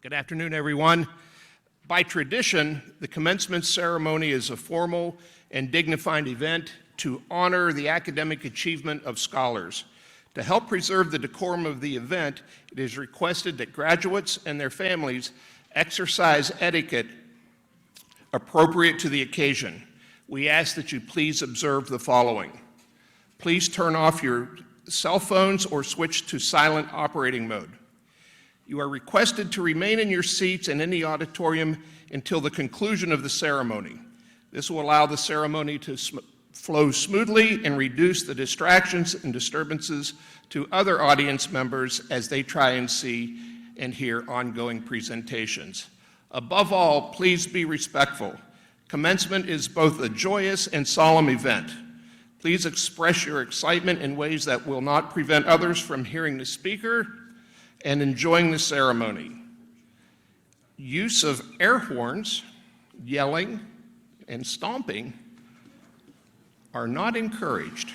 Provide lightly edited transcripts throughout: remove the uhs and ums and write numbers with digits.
Good afternoon, everyone. By tradition, the commencement ceremony is a formal and dignified event to honor the academic achievement of scholars. To help preserve the decorum of the event, it is requested that graduates and their families exercise etiquette appropriate to the occasion. We ask that you please observe the following. Please turn off your cell phones or switch to silent operating mode. You are requested to remain in your seats and in the auditorium until the conclusion of the ceremony. This will allow the ceremony to flow smoothly and reduce the distractions and disturbances to other audience members as they try and see and hear ongoing presentations. Above all, please be respectful. Commencement is both a joyous and solemn event. Please express your excitement in ways that will not prevent others from hearing the speaker and enjoying the ceremony. Use of air horns, yelling, and stomping are not encouraged.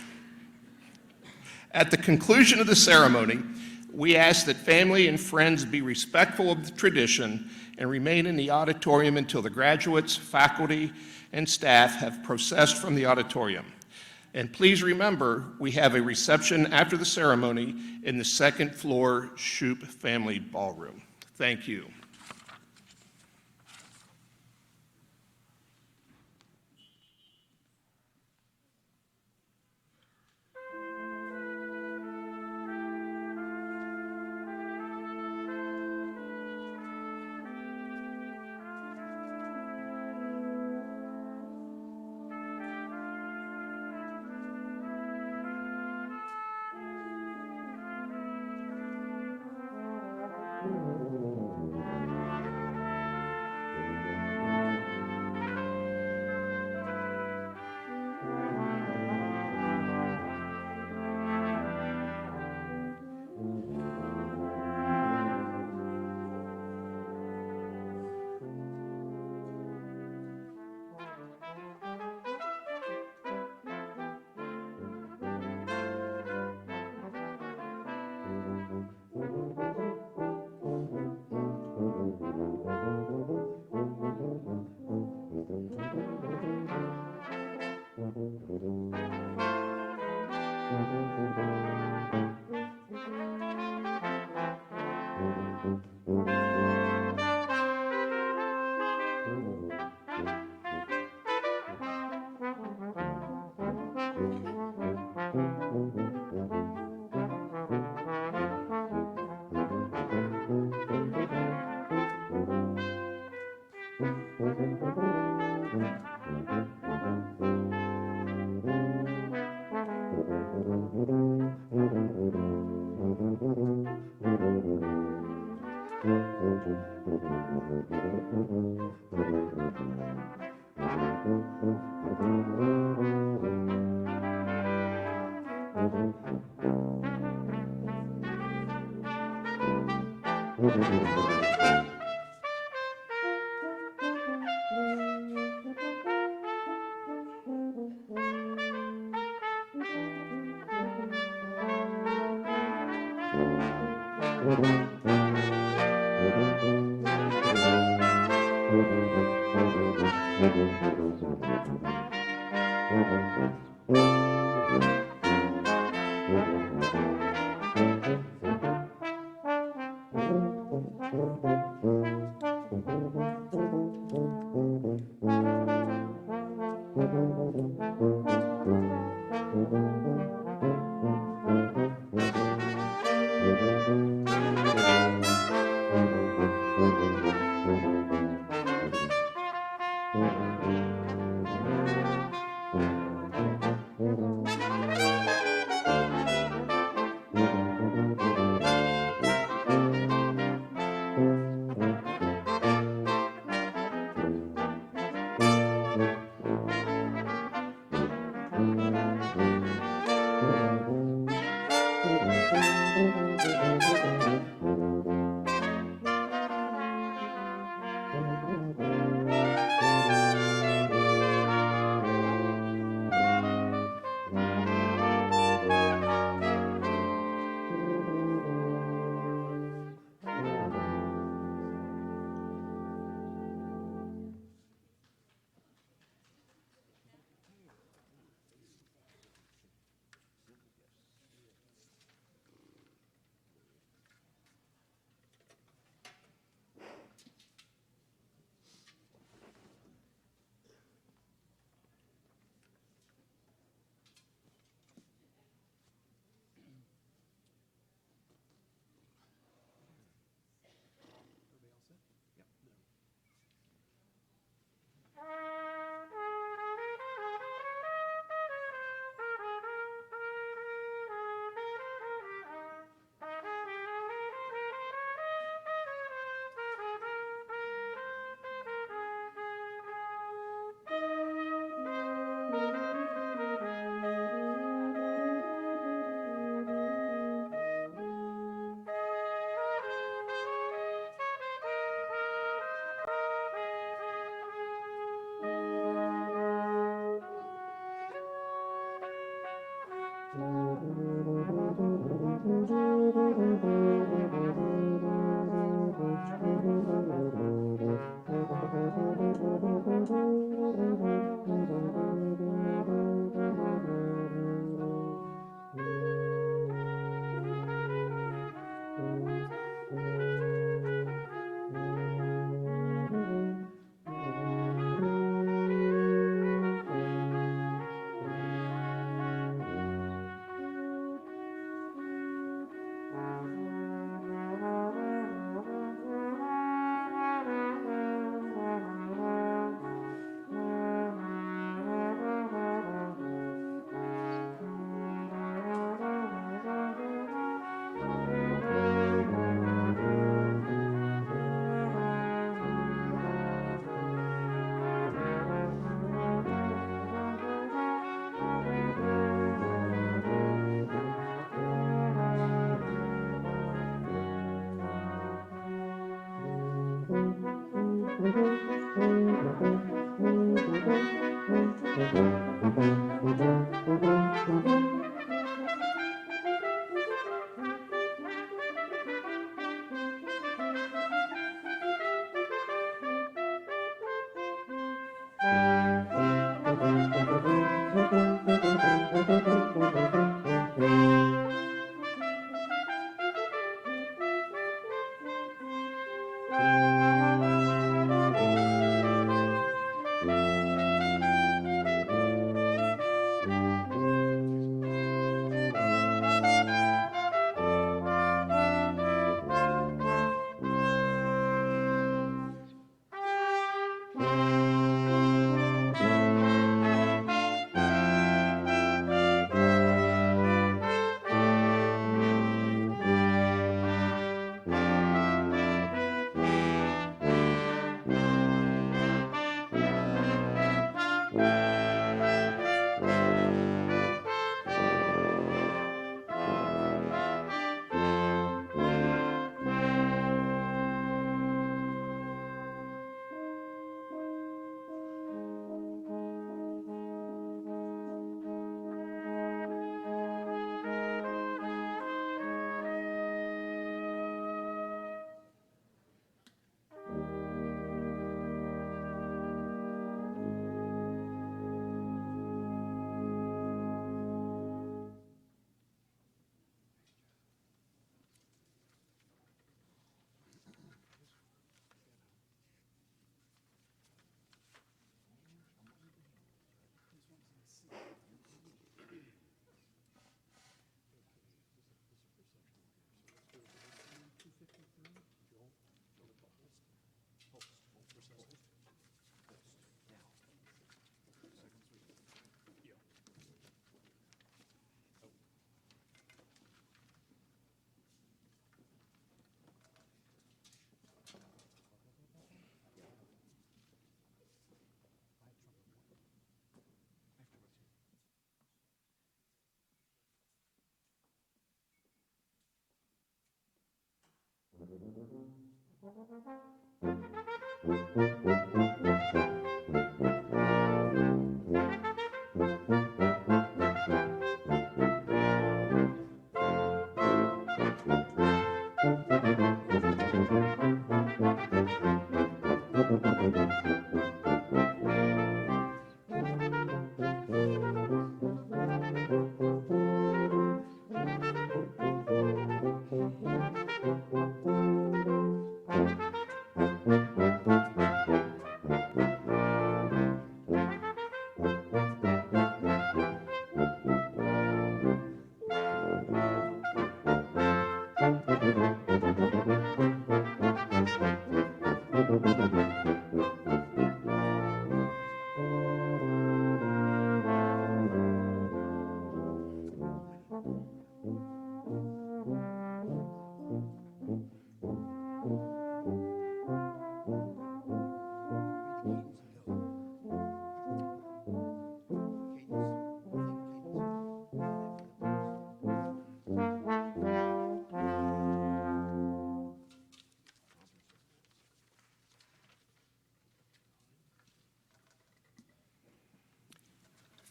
At the conclusion of the ceremony, we ask that family and friends be respectful of the tradition and remain in the auditorium until the graduates, faculty, and staff have processed from the auditorium. And please remember, we have a reception after the ceremony in the second floor Shoup Family Ballroom. Thank you.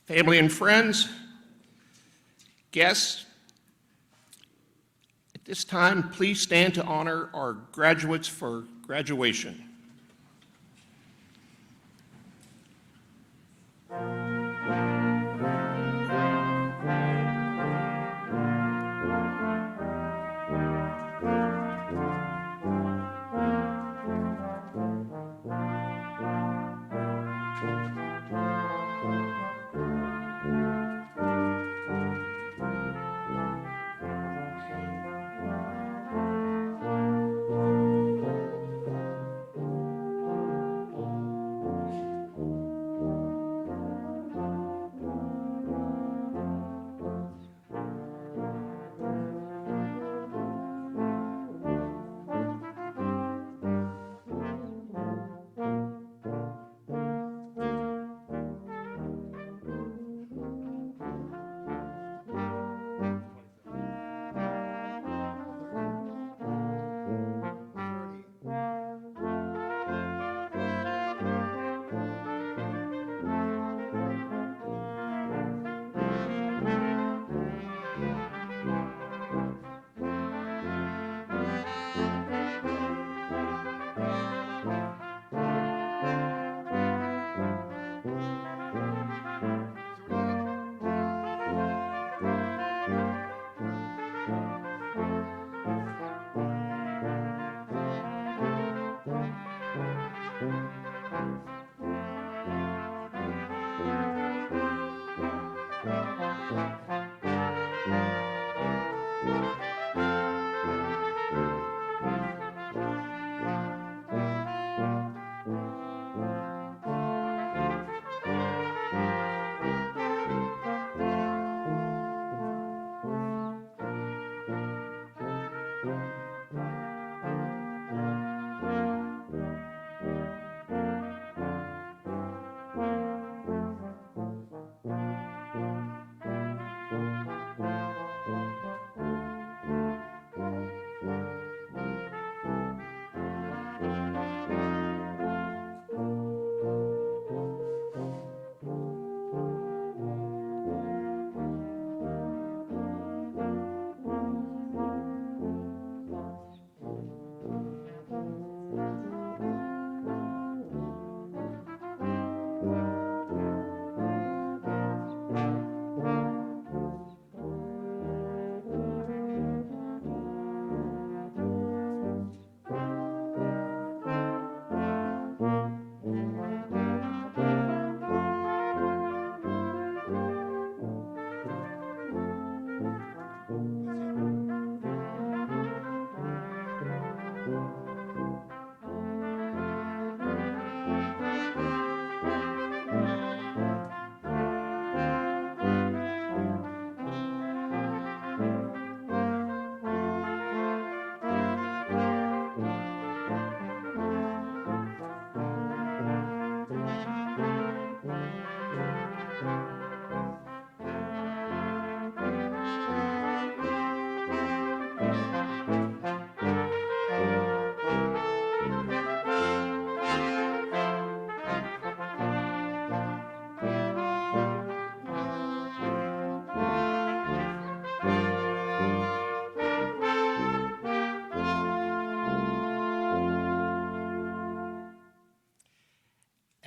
Family and friends, Guests, at this time, please stand to honor our graduates for graduation.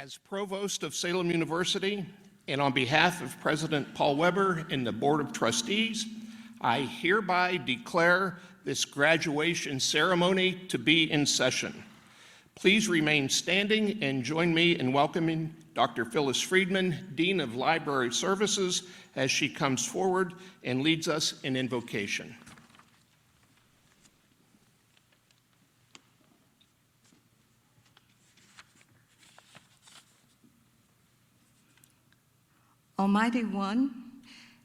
As Provost of Salem University, and on behalf of President Paul Weber and the Board of Trustees, I hereby declare this graduation ceremony to be in session. Please remain standing and join me in welcoming Dr. Phyllis Friedman, Dean of Library Services, as she comes forward and leads us in invocation. Almighty One,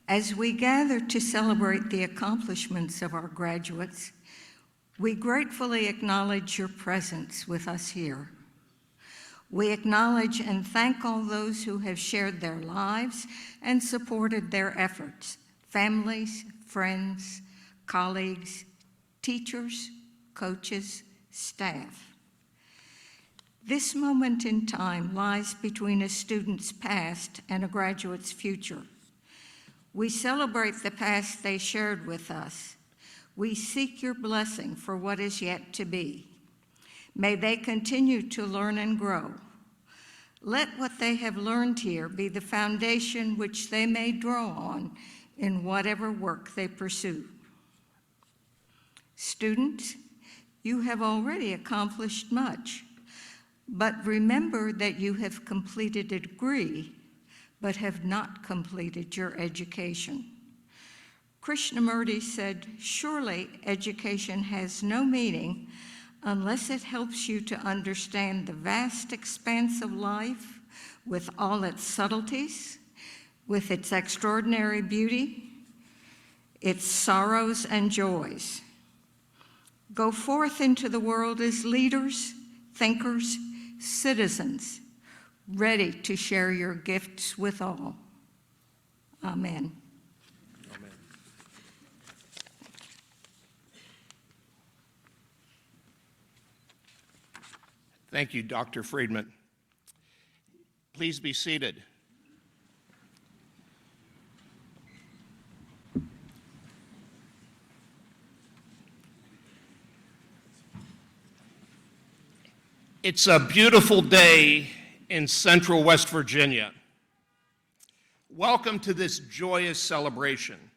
as we gather to celebrate the accomplishments of our graduates, we gratefully acknowledge your presence with us here. We acknowledge and thank all those who have shared their lives and supported their efforts, families, friends, colleagues, teachers, coaches, staff. This moment in time lies between a student's past and a graduate's future. We celebrate the past they shared with us. We seek your blessing for what is yet to be. May they continue to learn and grow. Let what they have learned here be the foundation which they may draw on in whatever work they pursue. Students, you have already accomplished much, but remember that you have completed a degree, but have not completed your education. Krishnamurti said, "Surely education has no meaning unless it helps you to understand the vast expanse of life with all its subtleties, with its extraordinary beauty, its sorrows and joys. Go forth into the world as leaders, thinkers, citizens, ready to share your gifts with all." Amen. Amen. Thank you, Dr. Friedman. Please be seated. It's a beautiful day in central West Virginia. Welcome to this joyous celebration.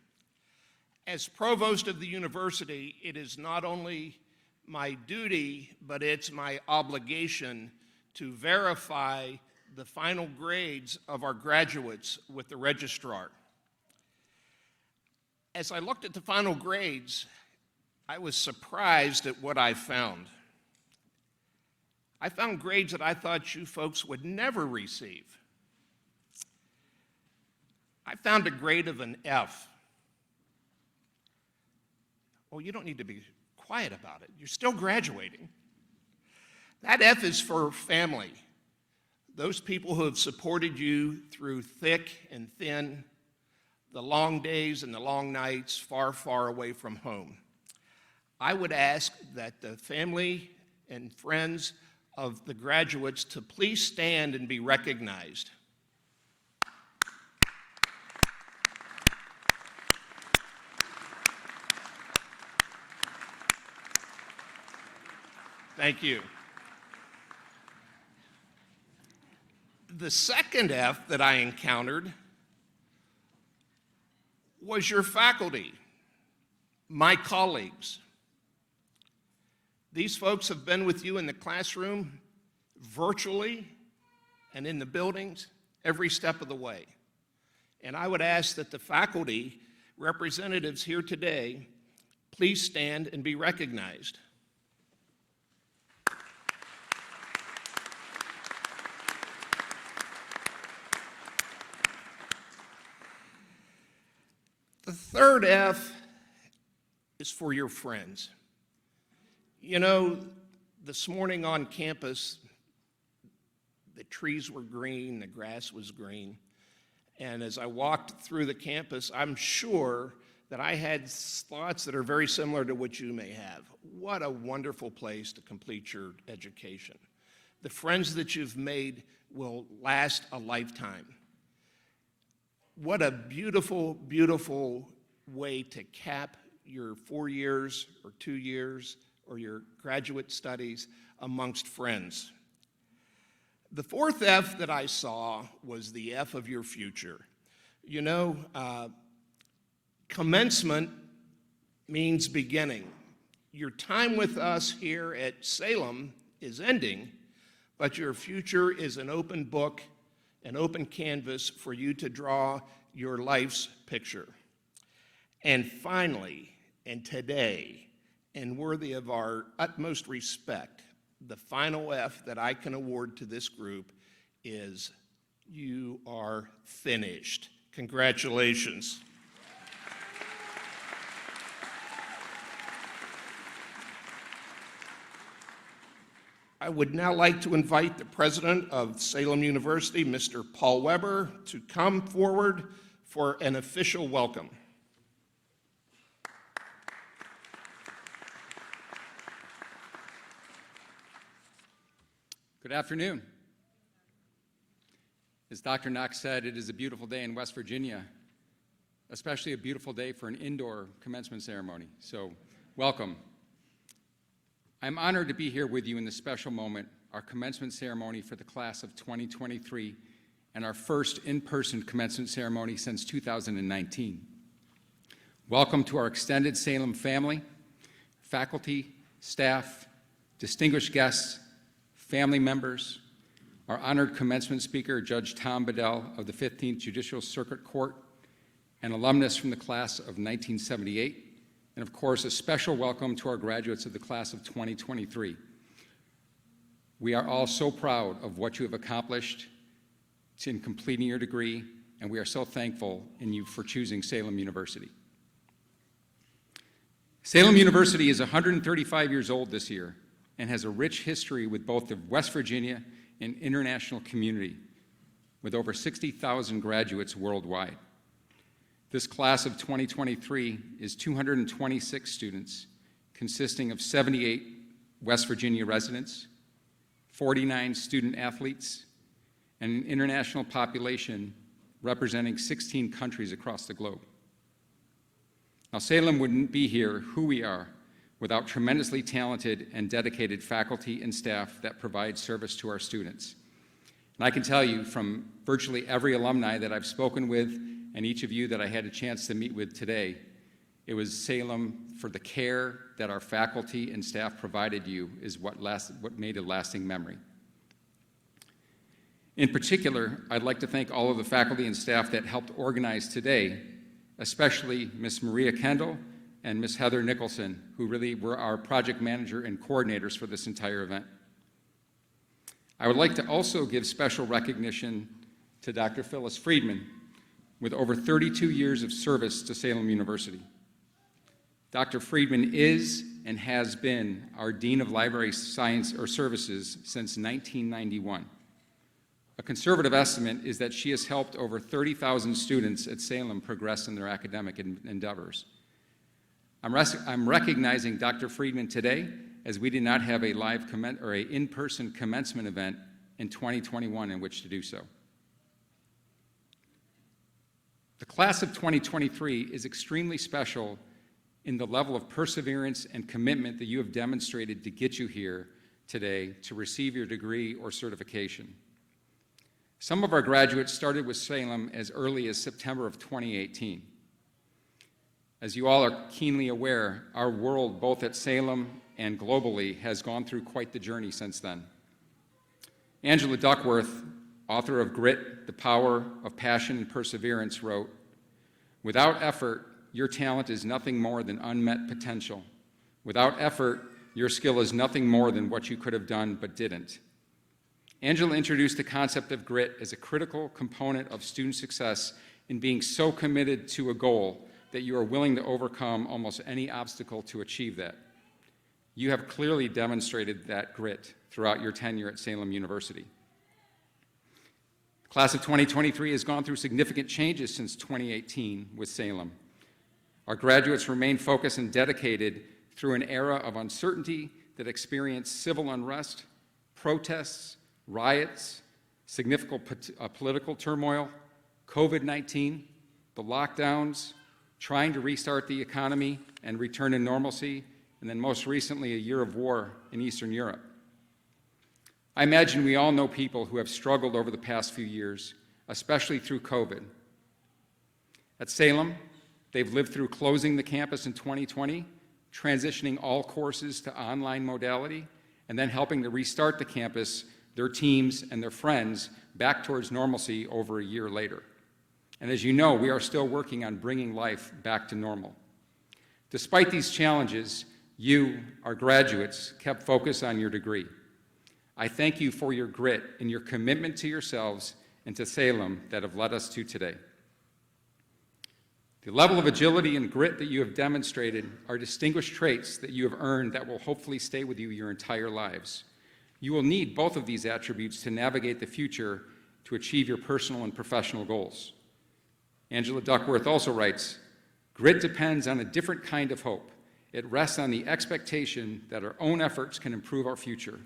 As provost of the university, it is not only my duty, but it's my obligation to verify the final grades of our graduates with the registrar. As I looked at the final grades, I was surprised at what I found. I found grades that I thought you folks would never receive. I found a grade of an F. Oh, you don't need to be quiet about it. You're still graduating. That F is for family. Those people who have supported you through thick and thin, the long days and the long nights far, far away from home. I would ask that the family and friends of the graduates to please stand and be recognized. Thank you. The second F that I encountered was your faculty, my colleagues. These folks have been with you in the classroom, virtually, and in the buildings every step of the way. And I would ask that the faculty representatives here today please stand and be recognized. The third F is for your friends. You know, this morning on campus, the trees were green, the grass was green, and as I walked through the campus, I'm sure that I had thoughts that are very similar to what you may have. What a wonderful place to complete your education. The friends that you've made will last a lifetime. What a beautiful, beautiful way to cap your 4 years or 2 years or your graduate studies amongst friends. The fourth F that I saw was the F of your future. You know, commencement means beginning. Your time with us here at Salem is ending, but your future is an open book, an open canvas for you to draw your life's picture. And finally, and today, and worthy of our utmost respect, the final F that I can award to this group is you are finished. Congratulations. I would now like to invite the president of Salem University, Mr. Paul Weber, to come forward for an official welcome. Good afternoon. As Dr. Knox said, it is a beautiful day in West Virginia. especially a beautiful day for an indoor commencement ceremony. So, welcome. I'm honored to be here with you in this special moment, our commencement ceremony for the class of 2023, and our first in-person commencement ceremony since 2019. Welcome to our extended Salem family, faculty, staff, distinguished guests, family members, our honored commencement speaker, Judge Tom Bedell of the 15th Judicial Circuit Court, an alumnus from the class of 1978, and of course, a special welcome to our graduates of the class of 2023. We are all so proud of what you have accomplished in completing your degree, and we are so thankful in you for choosing Salem University. Salem University is 135 years old this year and has a rich history with both the West Virginia and international community, with over 60,000 graduates worldwide. This class of 2023 is 226 students, consisting of 78 West Virginia residents, 49 student athletes, and an international population representing 16 countries across the globe. Now, Salem wouldn't be here who we are without tremendously talented and dedicated faculty and staff that provide service to our students. And I can tell you from virtually every alumni that I've spoken with and each of you that I had a chance to meet with today, it was Salem for the care that our faculty and staff provided you is what made a lasting memory. In particular, I'd like to thank all of the faculty and staff that helped organize today, especially Ms. Maria Kendall and Ms. Heather Nicholson, who really were our project manager and coordinators for this entire event. I would like to also give special recognition to Dr. Phyllis Friedman, with over 32 years of service to Salem University. Dr. Friedman is and has been our Dean of Library Science or Services since 1991. A conservative estimate is that she has helped over 30,000 students at Salem progress in their academic endeavors. I'm recognizing Dr. Friedman today as we did not have a live in-person commencement event in 2021 in which to do so. The class of 2023 is extremely special in the level of perseverance and commitment that you have demonstrated to get you here today to receive your degree or certification. Some of our graduates started with Salem as early as September of 2018. As you all are keenly aware, our world, both at Salem and globally, has gone through quite the journey since then. Angela Duckworth, author of Grit, The Power of Passion and Perseverance, wrote, "Without effort, your talent is nothing more than unmet potential. Without effort, your skill is nothing more than what you could have done but didn't." Angela introduced the concept of grit as a critical component of student success in being so committed to a goal that you are willing to overcome almost any obstacle to achieve that. You have clearly demonstrated that grit throughout your tenure at Salem University. The class of 2023 has gone through significant changes since 2018 with Salem. Our graduates remain focused and dedicated through an era of uncertainty that experienced civil unrest, protests, riots, significant political turmoil, COVID-19, the lockdowns, trying to restart the economy and return to normalcy, and then most recently a year of war in Eastern Europe. I imagine we all know people who have struggled over the past few years, especially through COVID. At Salem, they've lived through closing the campus in 2020, transitioning all courses to online modality, and then helping to restart the campus, their teams, and their friends back towards normalcy over a year later. And as you know, we are still working on bringing life back to normal. Despite these challenges, you, our graduates, kept focus on your degree. I thank you for your grit and your commitment to yourselves and to Salem that have led us to today. The level of agility and grit that you have demonstrated are distinguished traits that you have earned that will hopefully stay with you your entire lives. You will need both of these attributes to navigate the future to achieve your personal and professional goals. Angela Duckworth also writes, "Grit depends on a different kind of hope. It rests on the expectation that our own efforts can improve our future.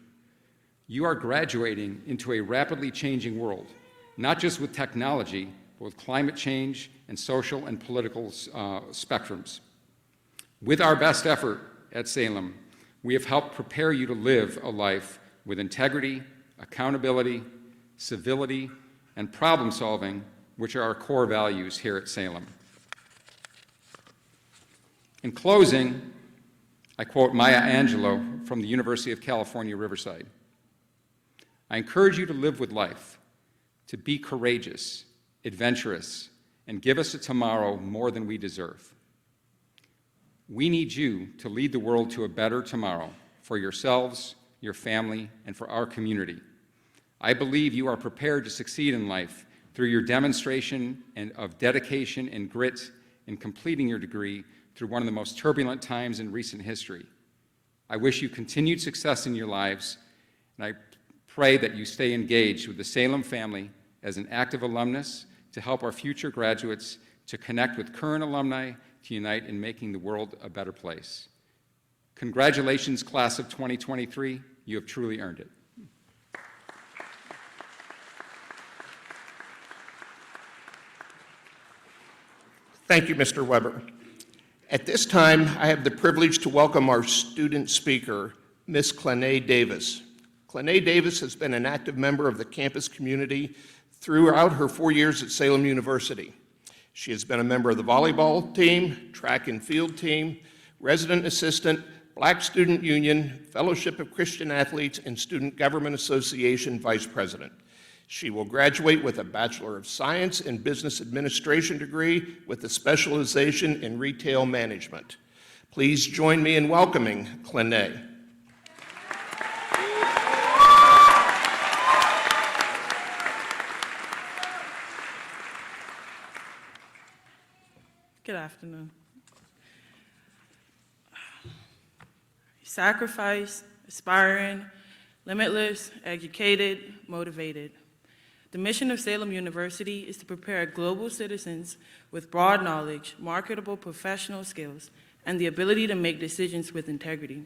You are graduating into a rapidly changing world, not just with technology, both climate change and social and political spectrums. With our best effort at Salem, we have helped prepare you to live a life with integrity, accountability, civility, and problem solving, which are our core values here at Salem. In closing, I quote Maya Angelou from the University of California, Riverside. I encourage you to live with life, to be courageous, adventurous, and give us a tomorrow more than we deserve. We need you to lead the world to a better tomorrow for yourselves, your family, and for our community. I believe you are prepared to succeed in life through your demonstration of dedication and grit in completing your degree through one of the most turbulent times in recent history. I wish you continued success in your lives, and I pray that you stay engaged with the Salem family as an active alumnus to help our future graduates to connect with current alumni to unite in making the world a better place. Congratulations, class of 2023. You have truly earned it. Thank you, Mr. Weber. At this time, I have the privilege to welcome our student speaker, Ms. Clene Davis. Clene Davis has been an active member of the campus community throughout her 4 years at Salem University. She has been a member of the volleyball team, track and field team, resident assistant, Black Student Union, Fellowship of Christian Athletes, and Student Government Association vice president. She will graduate with a Bachelor of Science in Business Administration degree with a specialization in retail management. Please join me in welcoming Clene. Good afternoon. Sacrifice, aspiring, limitless, educated, motivated. The mission of Salem University is to prepare global citizens with broad knowledge, marketable professional skills, and the ability to make decisions with integrity.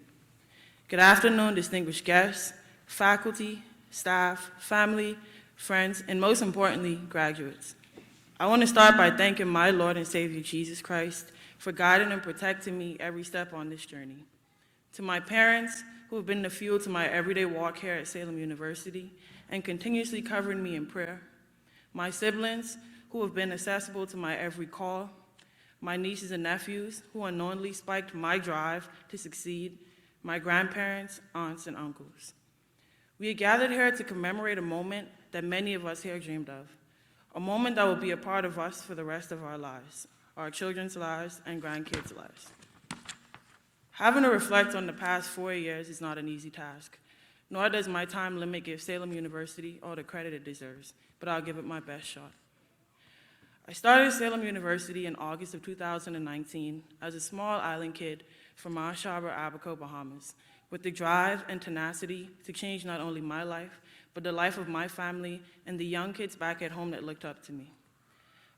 Good afternoon, distinguished guests, faculty, staff, family, friends, and most importantly, graduates. I want to start by thanking my Lord and Savior Jesus Christ for guiding and protecting me every step on this journey. To my parents, who have been the fuel to my everyday walk here at Salem University and continuously covering me in prayer. My siblings, who have been accessible to my every call. My nieces and nephews, who unknowingly spiked my drive to succeed. My grandparents, aunts, and uncles. We are gathered here to commemorate a moment that many of us here dreamed of. A moment that will be a part of us for the rest of our lives, our children's lives and grandkids' lives. Having to reflect on the past 4 years is not an easy task, nor does my time limit give Salem University all the credit it deserves, but I'll give it my best shot. I started Salem University in August of 2019 as a small island kid from Mount Shabra, Abaco, Bahamas, with the drive and tenacity to change not only my life, but the life of my family and the young kids back at home that looked up to me.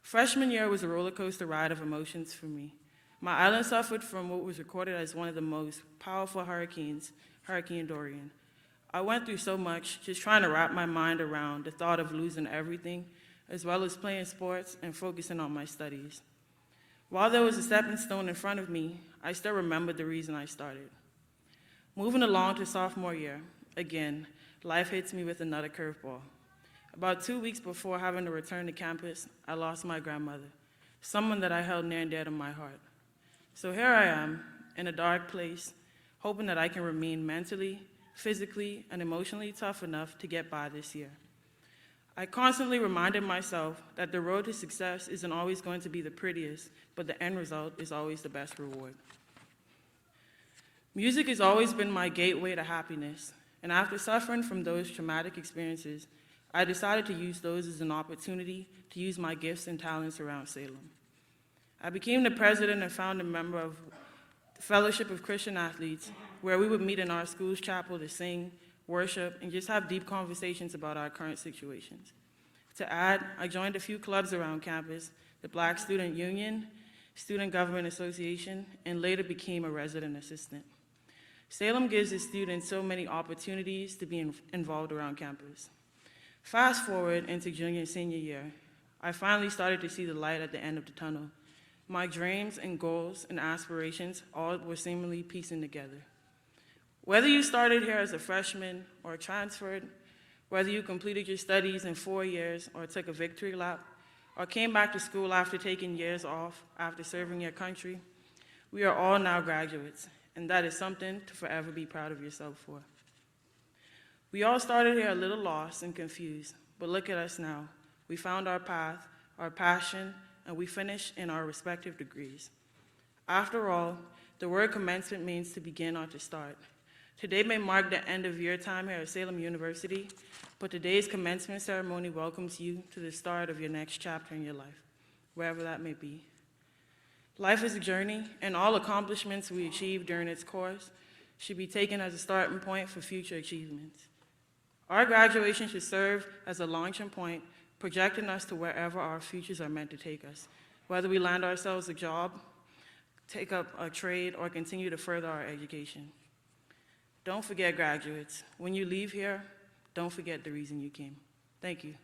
Freshman year was a roller coaster ride of emotions for me. My island suffered from what was recorded as one of the most powerful hurricanes, Hurricane Dorian. I went through so much just trying to wrap my mind around the thought of losing everything, as well as playing sports and focusing on my studies. While there was a stepping stone in front of me, I still remembered the reason I started. Moving along to sophomore year, again, life hits me with another curveball. About 2 weeks before having to return to campus, I lost my grandmother, someone that I held near and dear to my heart. So here I am, in a dark place, hoping that I can remain mentally, physically, and emotionally tough enough to get by this year. I constantly reminded myself that the road to success isn't always going to be the prettiest, but the end result is always the best reward. Music has always been my gateway to happiness, and after suffering from those traumatic experiences, I decided to use those as an opportunity to use my gifts and talents around Salem. I became the president and founding member of the Fellowship of Christian Athletes, where we would meet in our school's chapel to sing, worship, and just have deep conversations about our current situations. To add, I joined a few clubs around campus, the Black Student Union, Student Government Association, and later became a resident assistant. Salem gives its students so many opportunities to be involved around campus. Fast forward into junior and senior year, I finally started to see the light at the end of the tunnel. My dreams and goals and aspirations all were seemingly piecing together. Whether you started here as a freshman or transferred, whether you completed your studies in 4 years or took a victory lap, or came back to school after taking years off after serving your country, we are all now graduates, and that is something to forever be proud of yourself for. We all started here a little lost and confused, but look at us now. We found our path, our passion, and we finished in our respective degrees. After all, the word commencement means to begin or to start. Today may mark the end of your time here at Salem University, but today's commencement ceremony welcomes you to the start of your next chapter in your life, wherever that may be. Life is a journey, and all accomplishments we achieve during its course should be taken as a starting point for future achievements. Our graduation should serve as a launching point, projecting us to wherever our futures are meant to take us, whether we land ourselves a job, take up a trade, or continue to further our education. Don't forget, graduates, when you leave here, don't forget the reason you came. Thank you.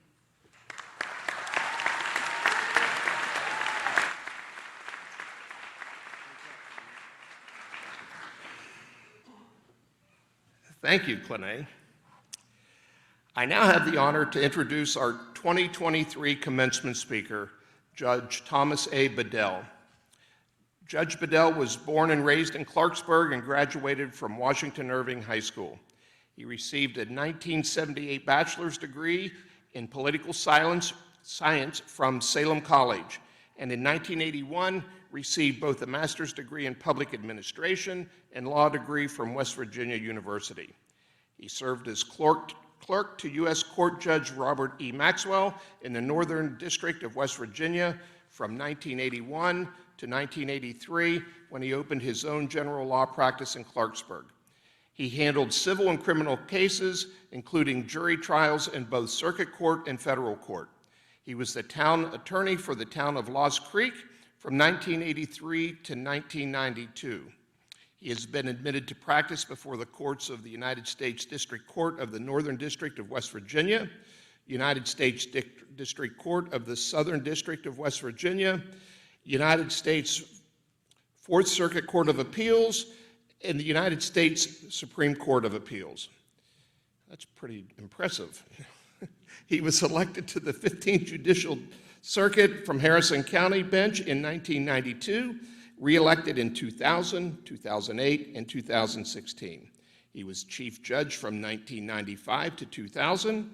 Thank you, Clene. I now have the honor to introduce our 2023 commencement speaker, Judge Thomas A. Bedell. Judge Bedell was born and raised in Clarksburg and graduated from Washington Irving High School. He received a 1978 bachelor's degree in political science from Salem College, and in 1981 received both a master's degree in public administration and law degree from West Virginia University. He served as clerk to U.S. Court Judge Robert E. Maxwell in the Northern District of West Virginia from 1981 to 1983, when he opened his own general law practice in Clarksburg. He handled civil and criminal cases, including jury trials in both circuit court and federal court. He was the town attorney for the town of Lost Creek from 1983 to 1992. He has been admitted to practice before the courts of the United States District Court of the Northern District of West Virginia, United States District Court of the Southern District of West Virginia, United States Fourth Circuit Court of Appeals, and the United States Supreme Court of Appeals. That's pretty impressive. He was elected to the 15th Judicial Circuit from Harrison County bench in 1992, re-elected in 2000, 2008, and 2016. He was chief judge from 1995 to 2000,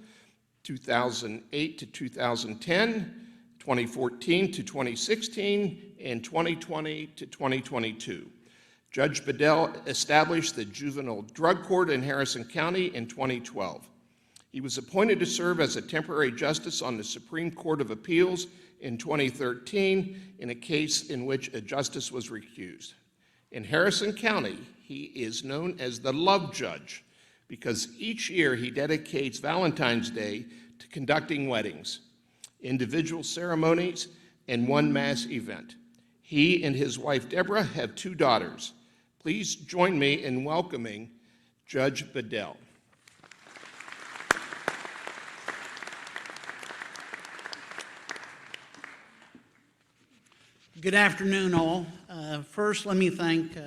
2008 to 2010, 2014 to 2016, and 2020 to 2022. Judge Bedell established the Juvenile Drug Court in Harrison County in 2012. He was appointed to serve as a temporary justice on the Supreme Court of Appeals in 2013 in a case in which a justice was recused. In Harrison County, he is known as the Love Judge because each year he dedicates Valentine's Day to conducting weddings, individual ceremonies, and one mass event. He and his wife Deborah have 2 daughters. Please join me in welcoming Judge Bedell. Good afternoon, all. First, let me thank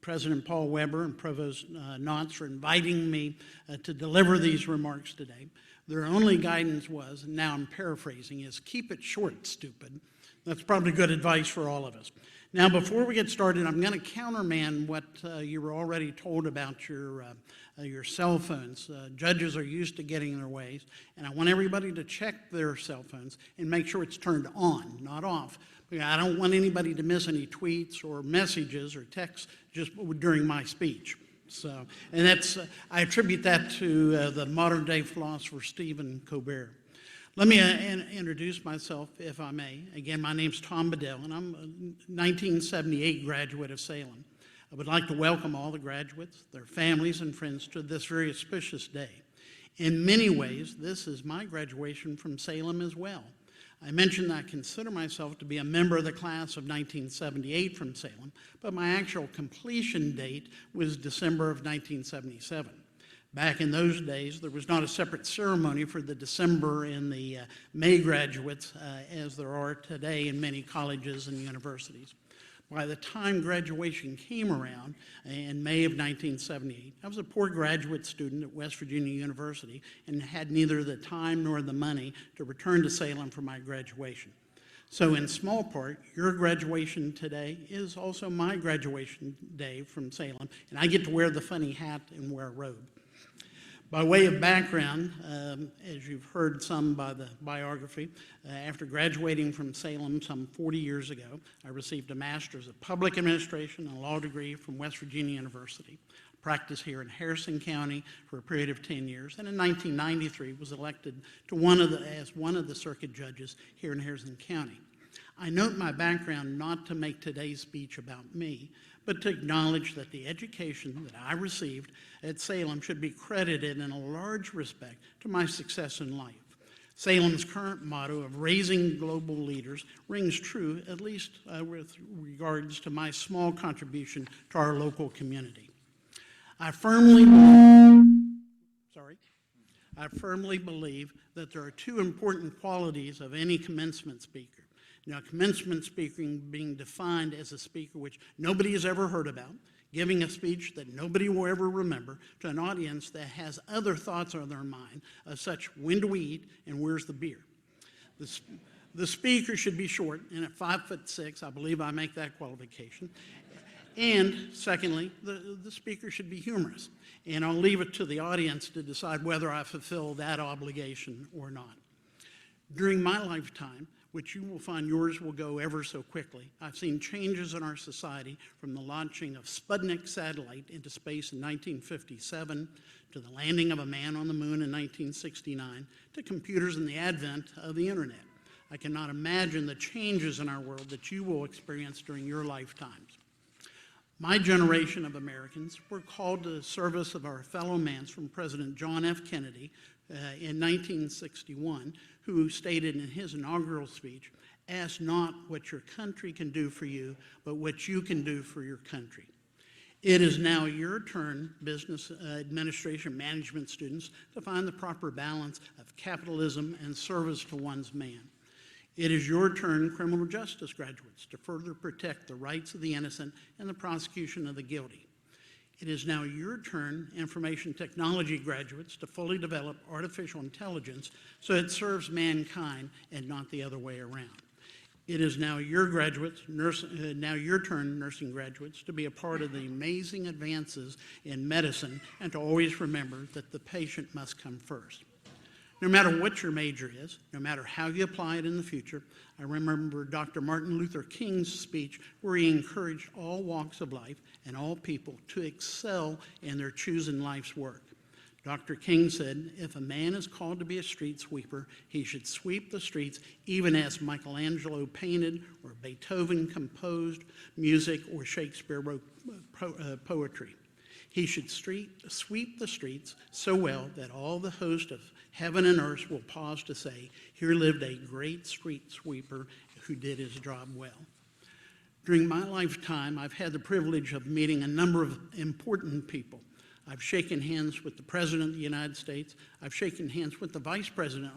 President Paul Weber and Provost Knotts for inviting me to deliver these remarks today. Their only guidance was, and now I'm paraphrasing, is keep it short, stupid. That's probably good advice for all of us. Now, before we get started, I'm going to countermand what you were already told about your cell phones. Judges are used to getting in their ways, and I want everybody to check their cell phones and make sure it's turned on, not off. I don't want anybody to miss any tweets or messages or texts just during my speech. So, and that's, I attribute that to the modern day philosopher Stephen Colbert. Let me introduce myself, if I may. Again, my name's Tom Bedell, and I'm a 1978 graduate of Salem. I would like to welcome all the graduates, their families, and friends to this very auspicious day. In many ways, this is my graduation from Salem as well. I mentioned that I consider myself to be a member of the class of 1978 from Salem, but my actual completion date was December of 1977. Back in those days, there was not a separate ceremony for the December and the May graduates as there are today in many colleges and universities. By the time graduation came around in May of 1978, I was a poor graduate student at West Virginia University and had neither the time nor the money to return to Salem for my graduation. So in small part, your graduation today is also my graduation day from Salem, and I get to wear the funny hat and wear a robe. By way of background, as you've heard some by the biography, after graduating from Salem some 40 years ago, I received a Master's of Public Administration and a law degree from West Virginia University. I practiced here in Harrison County for a period of 10 years, and in 1993 was elected to as one of the circuit judges here in Harrison County. I note my background not to make today's speech about me, but to acknowledge that the education that I received at Salem should be credited in a large respect to my success in life. Salem's current motto of raising global leaders rings true, at least with regards to my small contribution to our local community. I firmly believe that there are two important qualities of any commencement speaker. Now, commencement speaking being defined as a speaker which nobody has ever heard about, giving a speech that nobody will ever remember to an audience that has other thoughts on their mind, such when do we eat and where's the beer? The speaker should be short, and at 5'6", I believe I make that qualification. And secondly, the speaker should be humorous. And I'll leave it to the audience to decide whether I fulfill that obligation or not. During my lifetime, which you will find yours will go ever so quickly, I've seen changes in our society from the launching of Sputnik satellite into space in 1957, to the landing of a man on the moon in 1969, to computers and the advent of the internet. I cannot imagine the changes in our world that you will experience during your lifetimes. My generation of Americans were called to the service of our fellow man from President John F. Kennedy in 1961, who stated in his inaugural speech, "Ask not what your country can do for you, but what you can do for your country." It is now your turn, business administration management students, to find the proper balance of capitalism and service to one's man. It is your turn, criminal justice graduates, to further protect the rights of the innocent and the prosecution of the guilty. It is now your turn, information technology graduates, to fully develop artificial intelligence so it serves mankind and not the other way around. It is now your turn, nursing graduates, to be a part of the amazing advances in medicine and to always remember that the patient must come first. No matter what your major is, no matter how you apply it in the future, I remember Dr. Martin Luther King's speech where he encouraged all walks of life and all people to excel in their chosen life's work. Dr. King said, if a man is called to be a street sweeper, he should sweep the streets even as Michelangelo painted or Beethoven composed music or Shakespeare wrote poetry. He should sweep the streets so well that all the host of heaven and earth will pause to say, here lived a great street sweeper who did his job well. During my lifetime, I've had the privilege of meeting a number of important people. I've shaken hands with the President of the United States. I've shaken hands with the Vice President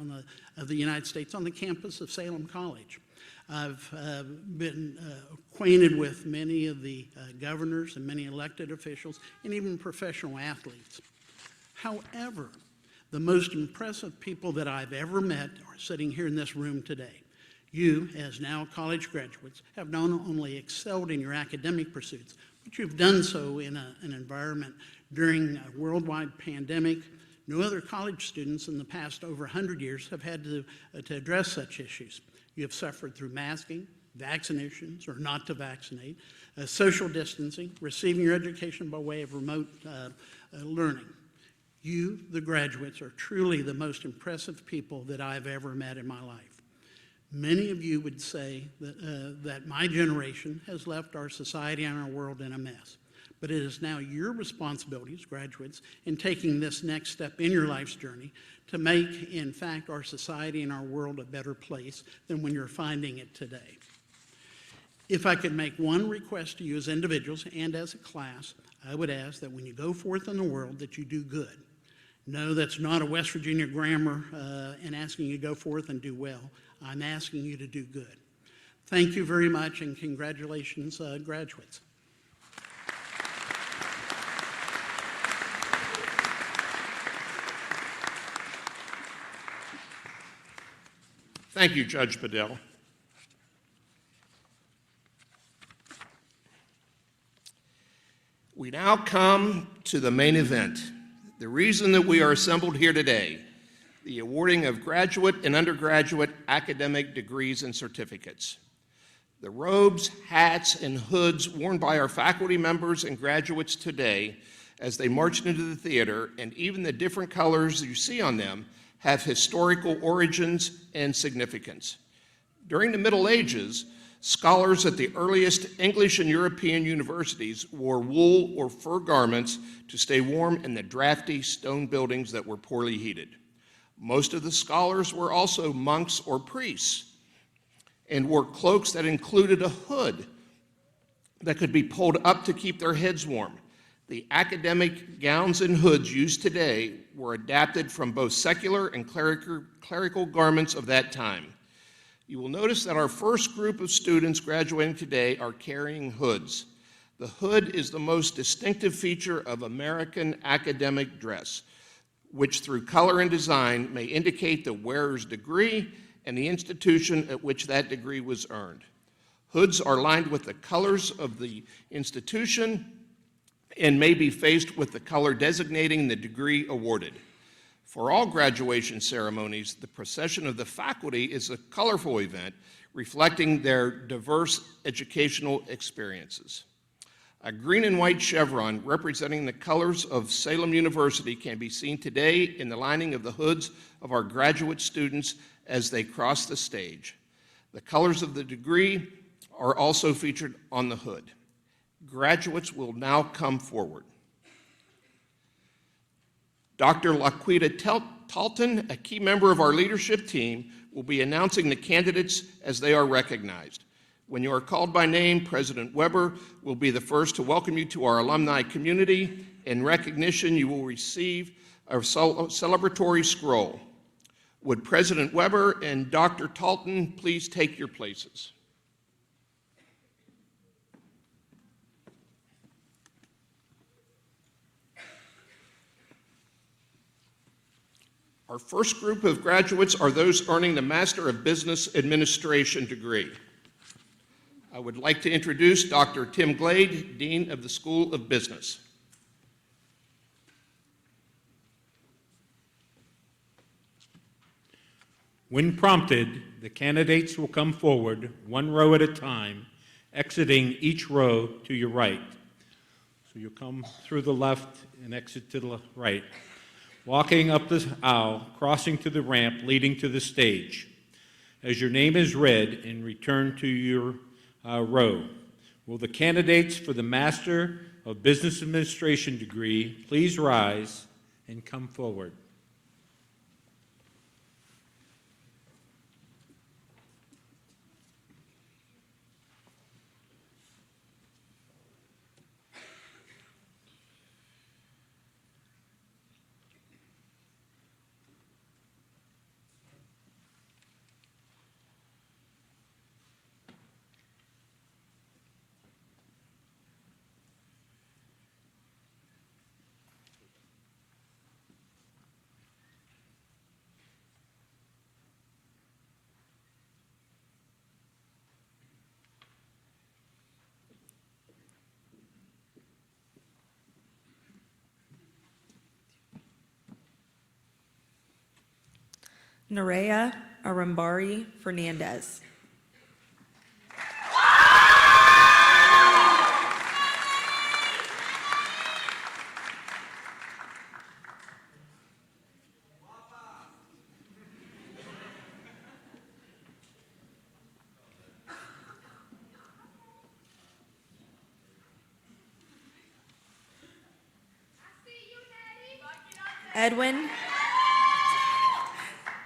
of the United States on the campus of Salem College. I've been acquainted with many of the governors and many elected officials and even professional athletes. However, the most impressive people that I've ever met are sitting here in this room today. You, as now college graduates, have not only excelled in your academic pursuits, but you've done so in an environment during a worldwide pandemic. No other college students in the past over 100 years have had to address such issues. You have suffered through masking, vaccinations or not to vaccinate, social distancing, receiving your education by way of remote learning. You, the graduates, are truly the most impressive people that I've ever met in my life. Many of you would say that my generation has left our society and our world in a mess. But it is now your responsibility as graduates in taking this next step in your life's journey to make, in fact, our society and our world a better place than when you're finding it today. If I could make one request to you as individuals and as a class, I would ask that when you go forth in the world that you do good. No, that's not a West Virginia grammar and asking you to go forth and do well. I'm asking you to do good. Thank you very much, and congratulations, graduates. Thank you, Judge Bedell. We now come to the main event, the reason that we are assembled here today, the awarding of graduate and undergraduate academic degrees and certificates. The robes, hats, and hoods worn by our faculty members and graduates today as they march into the theater, and even the different colors you see on them, have historical origins and significance. During the Middle Ages, scholars at the earliest English and European universities wore wool or fur garments to stay warm in the drafty stone buildings that were poorly heated. Most of the scholars were also monks or priests and wore cloaks that included a hood that could be pulled up to keep their heads warm. The academic gowns and hoods used today were adapted from both secular and clerical garments of that time. You will notice that our first group of students graduating today are carrying hoods. The hood is the most distinctive feature of American academic dress, which through color and design may indicate the wearer's degree and the institution at which that degree was earned. Hoods are lined with the colors of the institution and may be faced with the color designating the degree awarded. For all graduation ceremonies, the procession of the faculty is a colorful event reflecting their diverse educational experiences. A green and white chevron representing the colors of Salem University can be seen today in the lining of the hoods of our graduate students as they cross the stage. The colors of the degree are also featured on the hood. Graduates will now come forward. Dr. Laquita Talton, a key member of our leadership team, will be announcing the candidates as they are recognized. When you are called by name, President Weber will be the first to welcome you to our alumni community. In recognition, you will receive a celebratory scroll. Would President Weber and Dr. Talton please take your places? Our first group of graduates are those earning the Master of Business Administration degree. I would like to introduce Dr. Tim Glade, Dean of the School of Business. When prompted, the candidates will come forward one row at a time, exiting each row to your right. So you'll come through the left and exit to the right. Walking up the aisle, crossing to the ramp leading to the stage. As your name is read and return to your row, will the candidates for the Master of Business Administration degree please rise and come forward? Nerea Arambari Fernandez.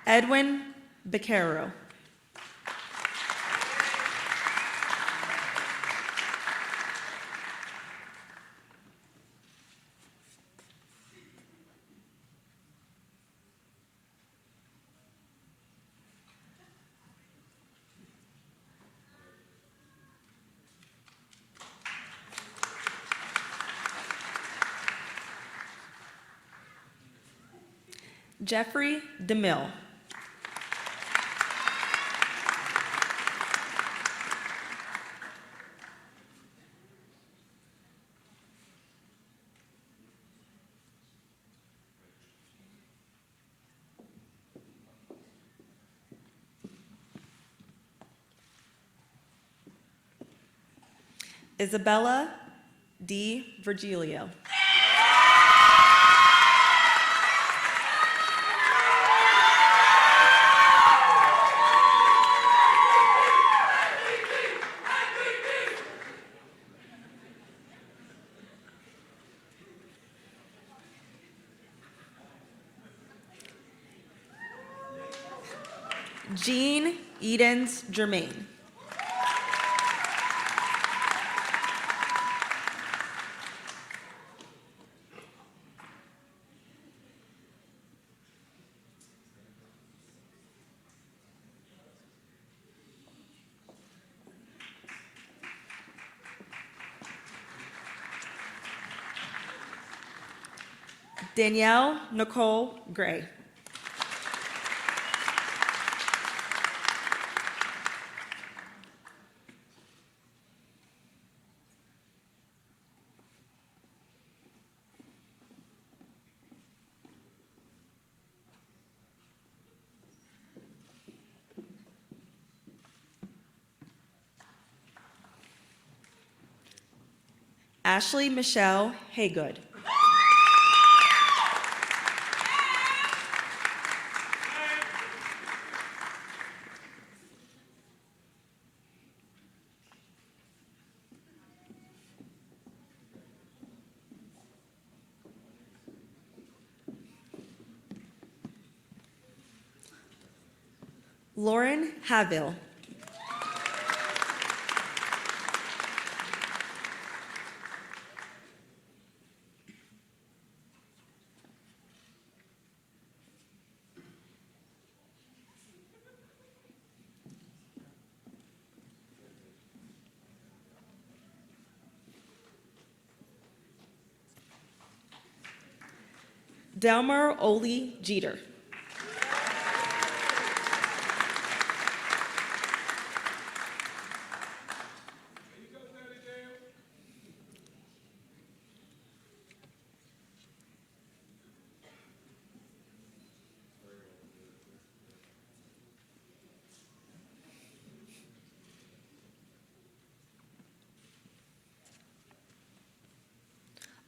Edwin Beccaro. Jeffrey DeMille. Isabella D. Virgilio. Jean Edens Germain. Danielle Nicole Gray. Ashley Michelle Haygood. Lauren Haville. Delmar Oli Jeter.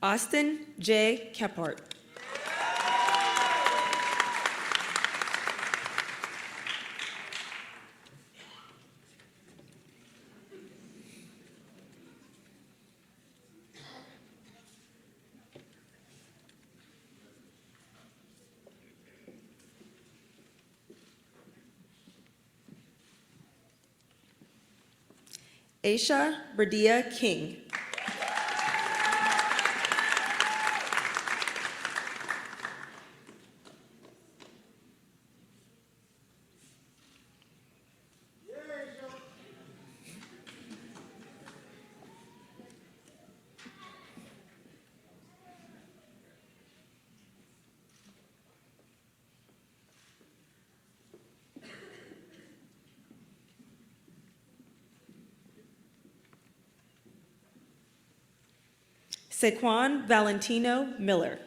Austin J. Kephart. Aisha Radia King. Saquon Valentino Miller.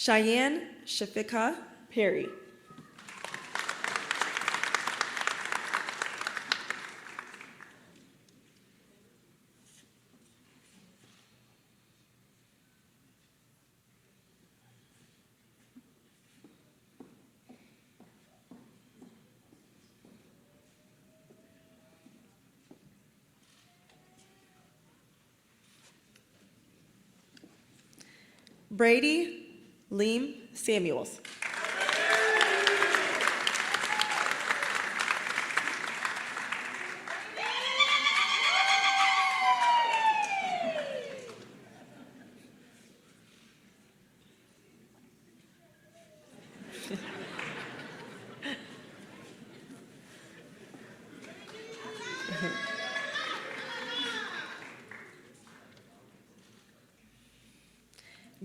Cheyenne Shafika Perry. Brady Liam Samuels.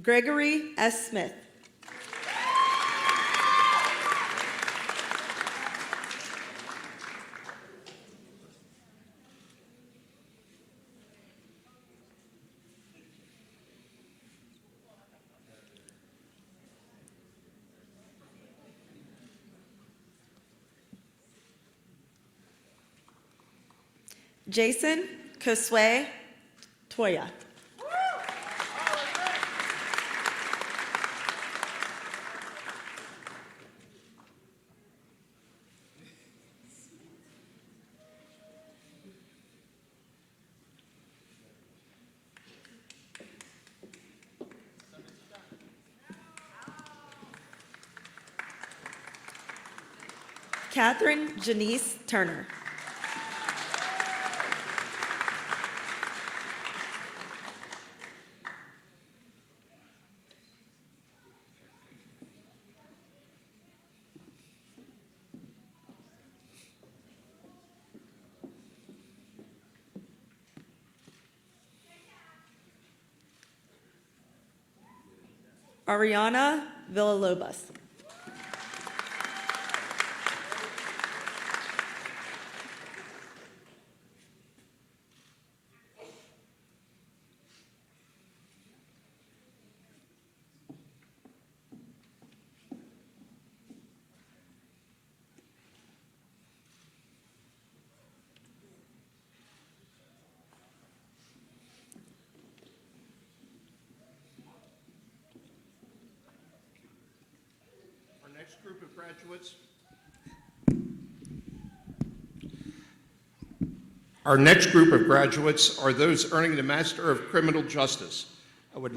Gregory S. Smith. Jason Koswe Toya. Catherine Janice Turner. Ariana Villalobos. Our next group of graduates. Our next group of graduates are those earning the Master of Criminal Justice. I would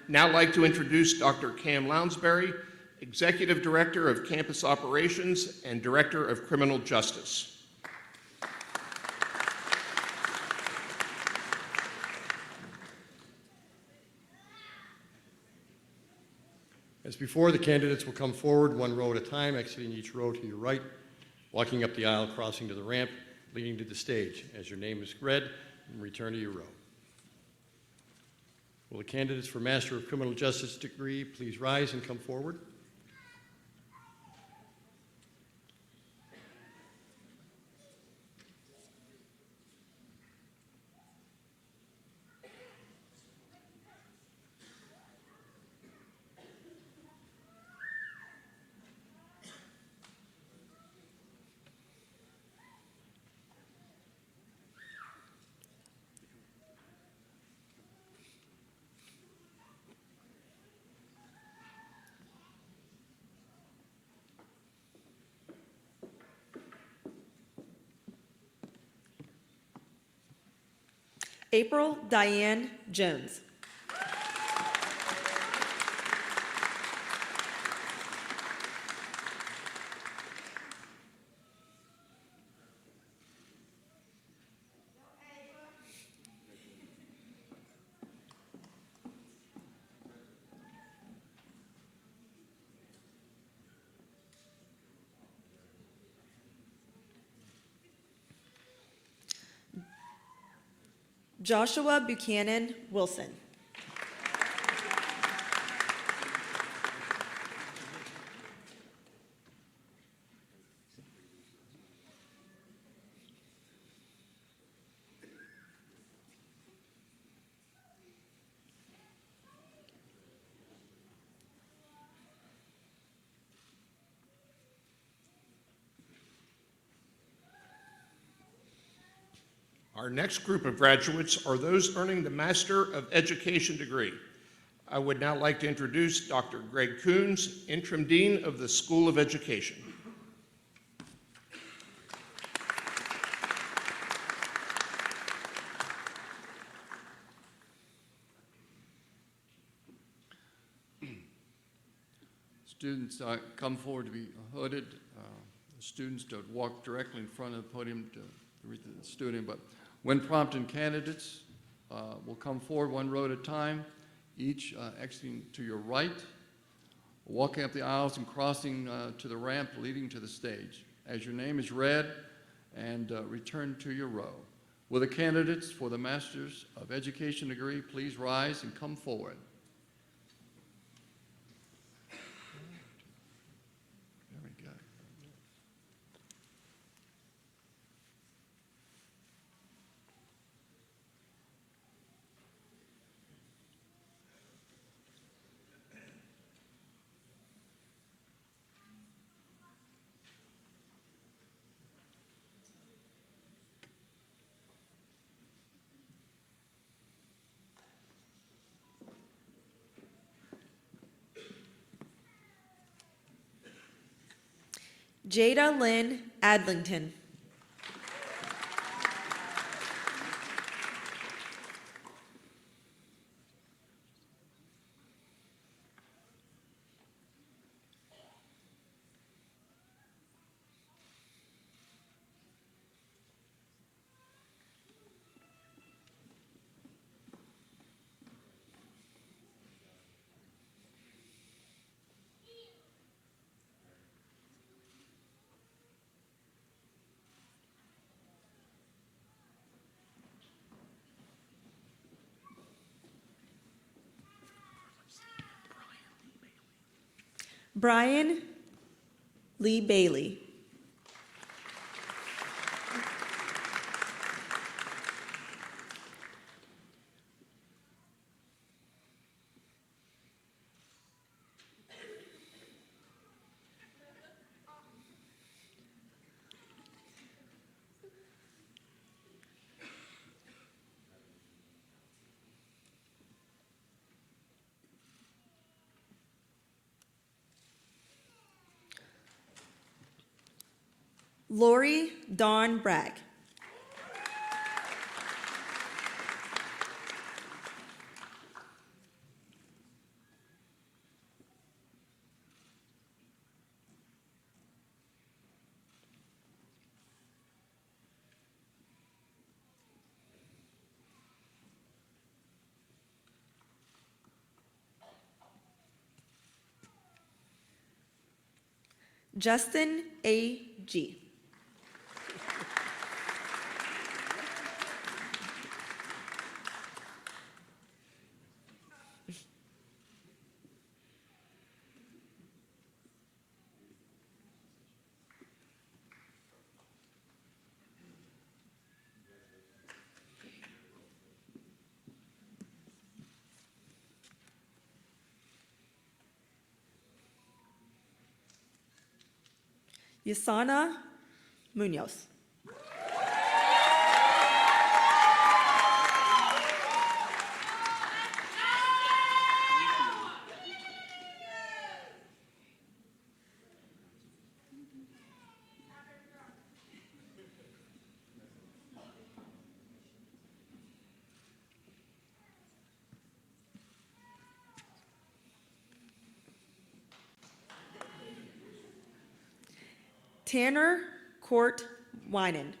now like to introduce Dr. Cam Lounsbury, Executive Director of Campus Operations and Director of Criminal Justice. As before, the candidates will come forward one row at a time, exiting each row to your right, walking up the aisle, crossing to the ramp, leading to the stage. As your name is read, return to your row. Will the candidates for Master of Criminal Justice degree please rise and come forward? April Diane Jones. Joshua Buchanan Wilson. Our next group of graduates are those earning the Master of Education degree. I would now like to introduce Dr. Greg Coons, Interim Dean of the School of Education. Students come forward to be hooded. Students don't walk directly in front of the podium to read the student, but when prompted, candidates will come forward one row at a time, each exiting to your right, walking up the aisles and crossing to the ramp leading to the stage. As your name is read, and return to your row. Will the candidates for the Masters of Education degree please rise and come forward? Jada Lynn Adlington. Brian Lee Bailey. Lori Dawn Bragg. Justin A. G. Yasana Munoz. Tanner Court Winan.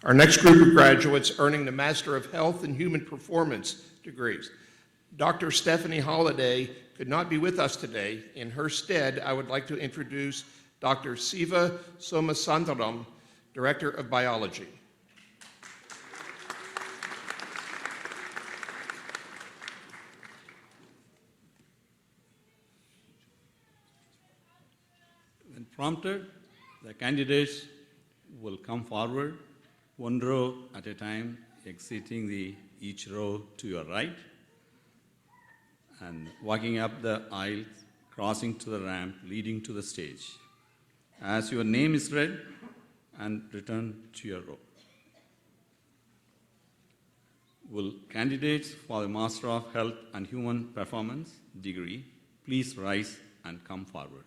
Our next group of graduates earning the Master of Health and Human Performance degrees. Dr. Stephanie Holliday could not be with us today. In her stead, I would like to introduce Dr. Siva Somasundaram, Director of Biology. When prompted, the candidates will come forward, one row at a time, exiting each row to your right, and walking up the aisle, crossing to the ramp, leading to the stage. As your name is read, and return to your row. Will candidates for the Master of Health and Human Performance degree please rise and come forward.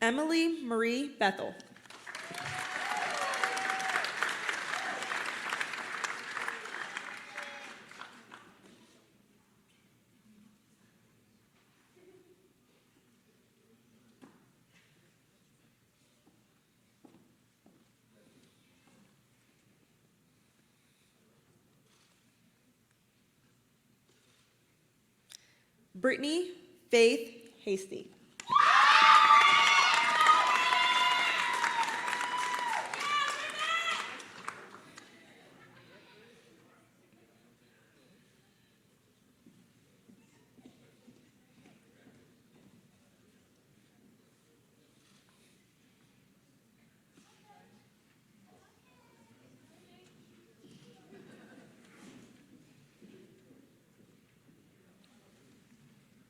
Emily Marie Bethel. Brittany Faith Hasty.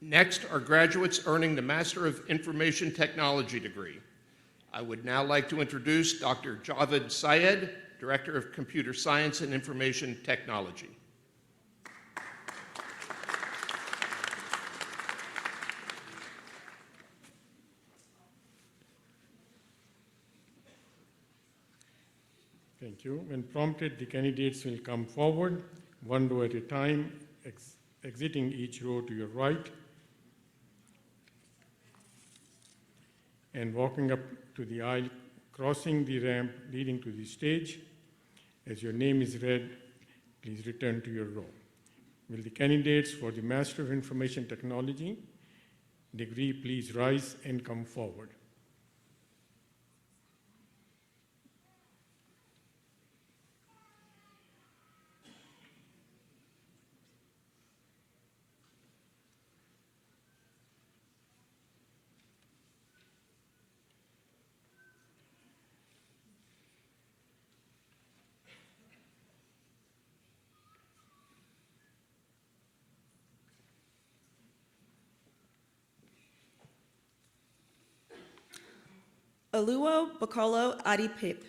Next are graduates earning the Master of Information Technology degree. I would now like to introduce Dr. Javed Syed, Director of Computer Science and Information Technology. Thank you. When prompted, the candidates will come forward, one row at a time, exiting each row to your right, and walking up to the aisle, crossing the ramp leading to the stage. As your name is read, please return to your row. Will the candidates for the Master of Information Technology degree please rise and come forward? Aluo Bakolo Adipip.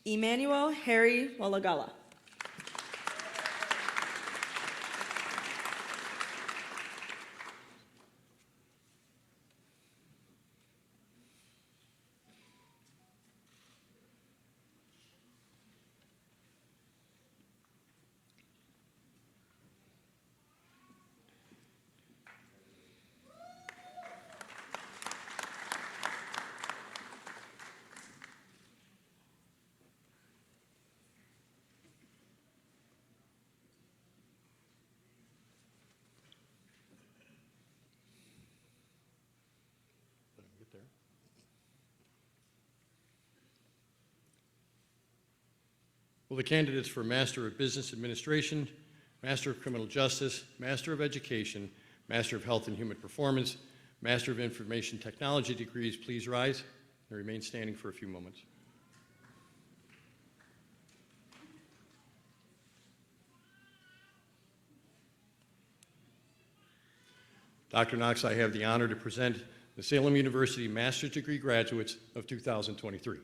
Emmanuel Harry Walagala. Will the candidates for Master of Business Administration, Master of Criminal Justice, Master of Education, Master of Health and Human Performance, Master of Information Technology degrees please rise and remain standing for a few moments? Dr. Knox, I have the honor to present the Salem University Master's Degree graduates of 2023.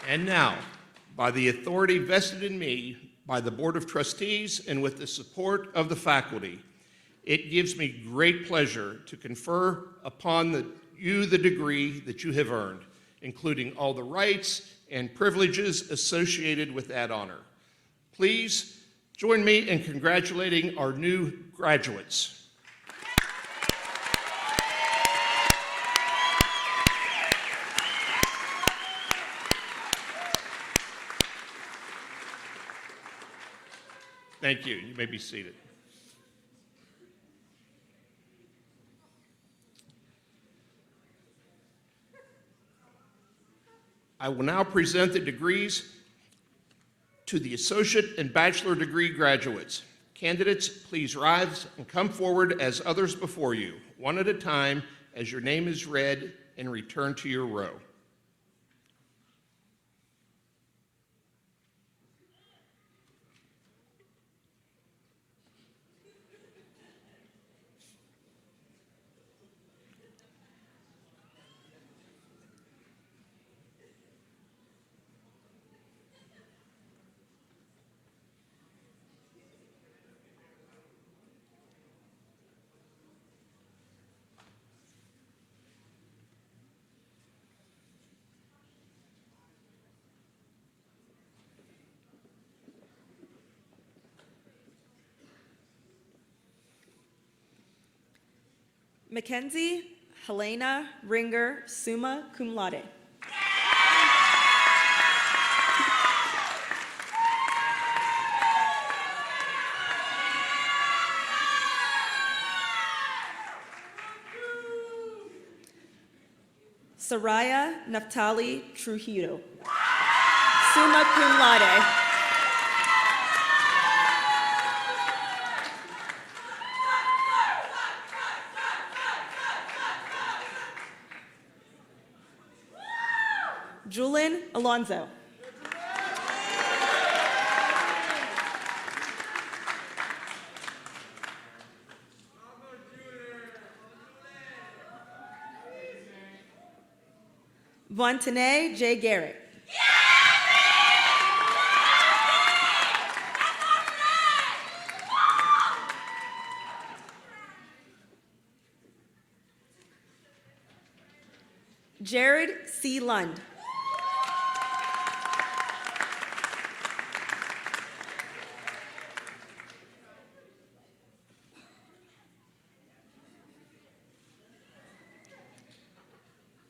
And now, by the authority vested in me by the Board of Trustees and with the support of the faculty, it gives me great pleasure to confer upon you the degree that you have earned, including all the rights and privileges associated with that honor. Please join me in congratulating our new graduates. Thank you. You may be seated. I will now present the degrees to the associate and bachelor degree graduates. Candidates, please rise and come forward as others before you, one at a time, as your name is read, and return to your row. Mackenzie Helena Ringer, summa cum laude. Soraya Naftali Trujillo, summa cum laude. Julian Alonso. Vontane J. Garrett. Jared C. Lund.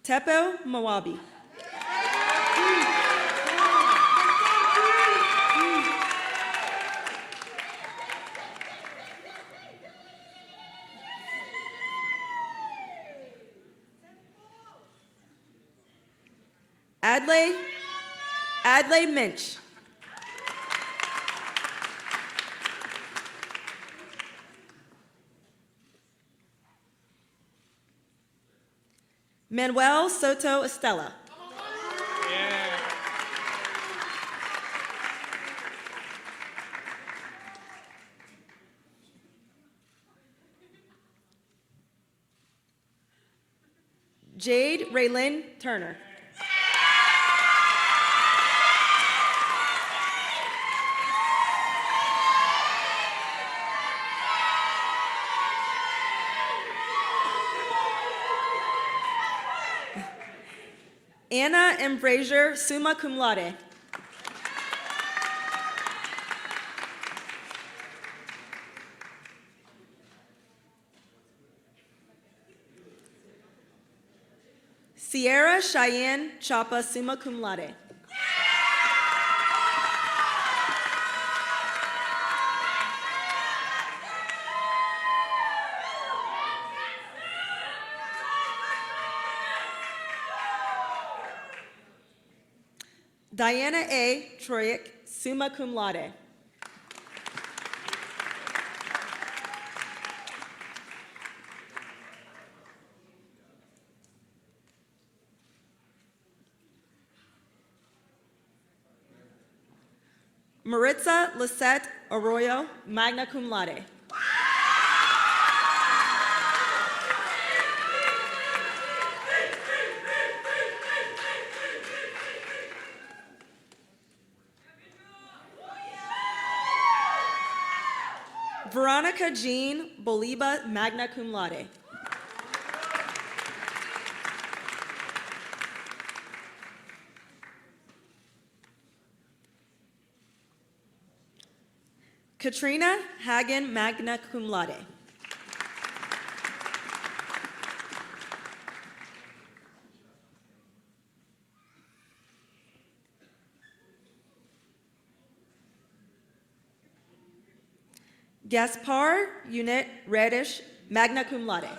Teppo Mawabi. Adley Minch. Manuel Soto Estella. Jade Raylyn Turner. Anna M. Brazier, summa cum laude. Sierra Cheyenne Chapa, summa cum laude. Diana A. Troyek, summa cum laude. Maritza Lisette Arroyo, magna cum laude. Veronica Jean Boliba, magna cum laude. Katrina Hagen, magna cum laude. Gaspar Unit Redish, magna cum laude.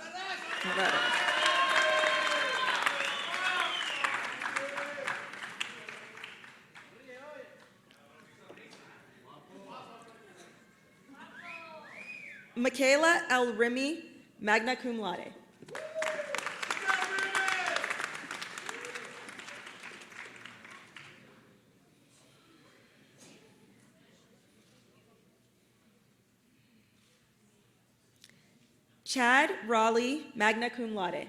Michaela L. Remy, magna cum laude. Chad Raleigh, magna cum laude.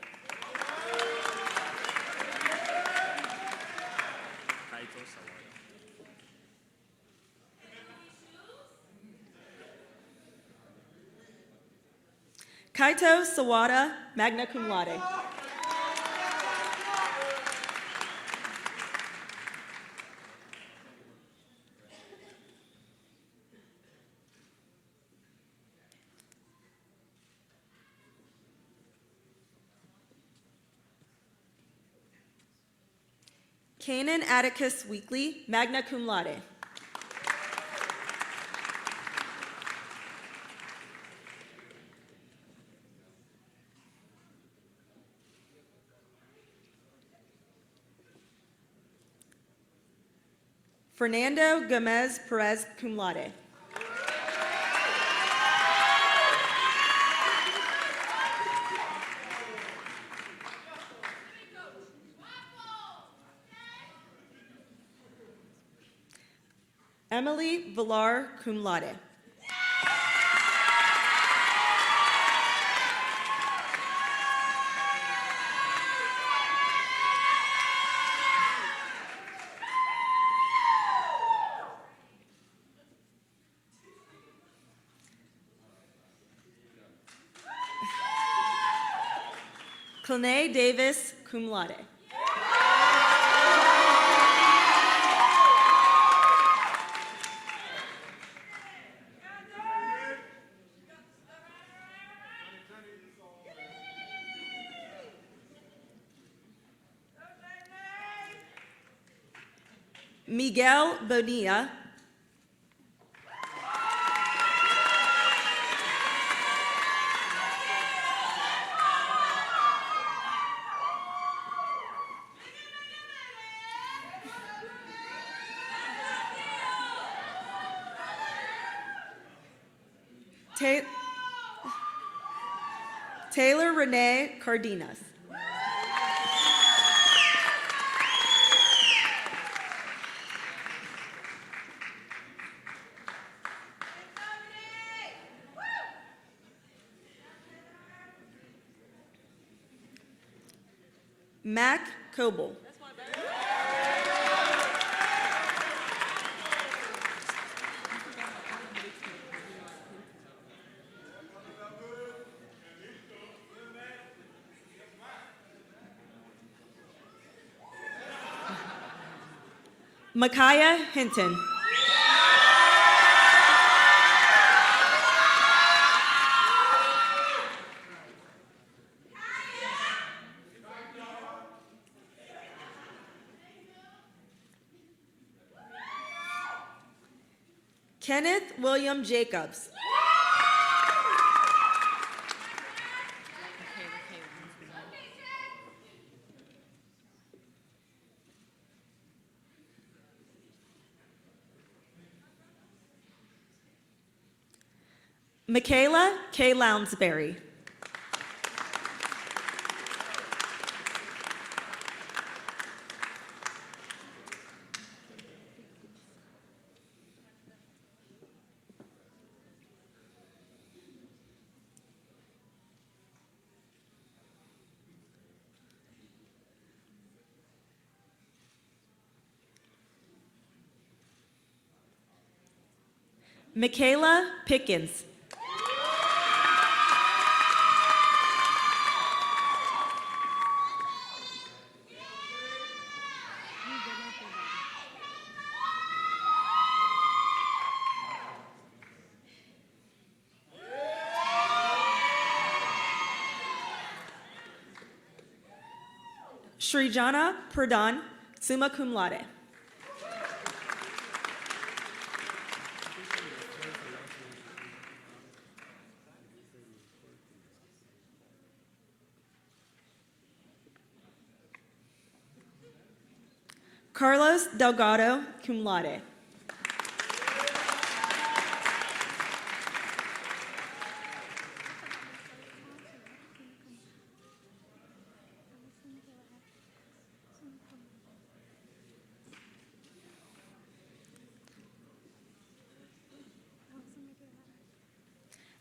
Kaito Sawada, magna cum laude. Kanan Atticus Weekly, magna cum laude. Fernando Gomez Perez, cum laude. Emily Villar, cum laude. Clene Davis, cum laude. Miguel Bonilla. Taylor Renee Cardenas. Mac Coble. Micaiah Hinton. Kenneth William Jacobs. Michaela K. Lounsbury. Michaela Pickens. Srijana Pradhan, summa cum laude. Carlos Delgado, cum laude.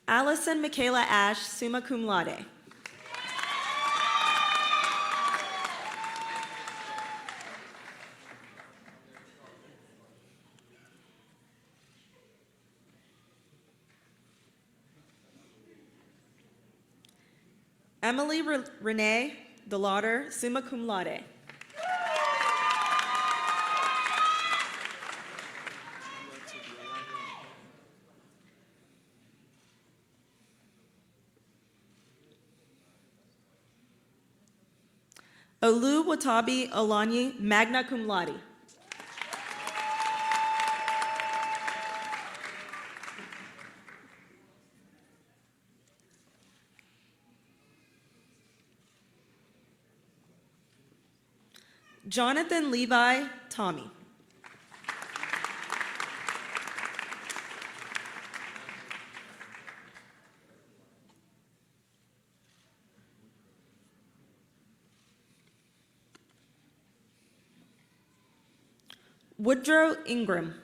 Allison Michaela Ash, summa cum laude. Emily Renee DeLauder, summa cum laude. Oluwatobi Olanyi, magna cum laude. Jonathan Levi, Tommy. Woodrow Ingram.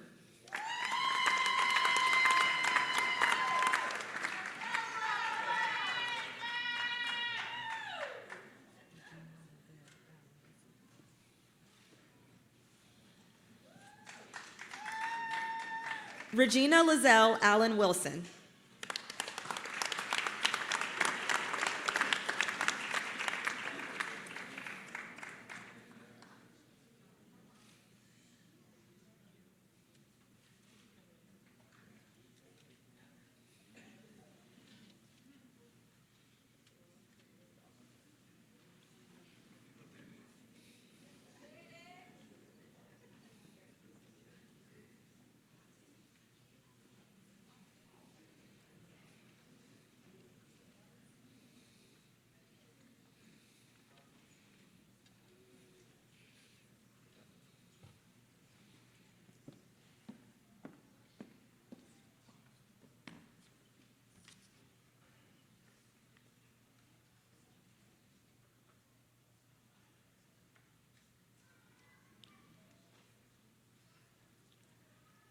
Regina Lizelle Allen Wilson.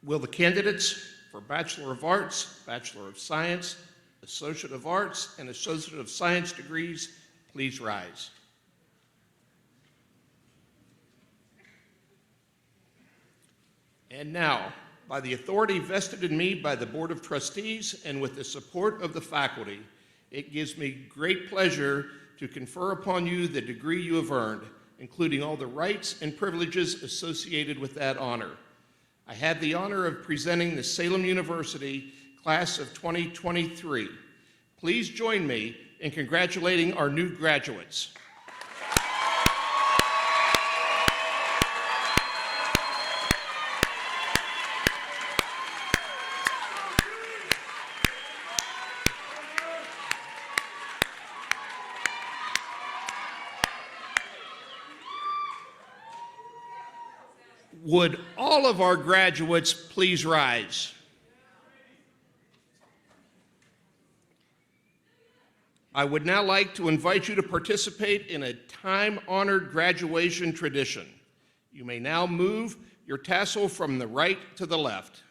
Will the candidates for Bachelor of Arts, Bachelor of Science, Associate of Arts, and Associate of Science degrees please rise? And now, by the authority vested in me by the Board of Trustees and with the support of the faculty, it gives me great pleasure to confer upon you the degree you have earned, including all the rights and privileges associated with that honor. I have the honor of presenting the Salem University Class of 2023. Please join me in congratulating our new graduates. Would all of our graduates please rise? I would now like to invite you to participate in a time-honored graduation tradition. You may now move your tassel from the right to the left.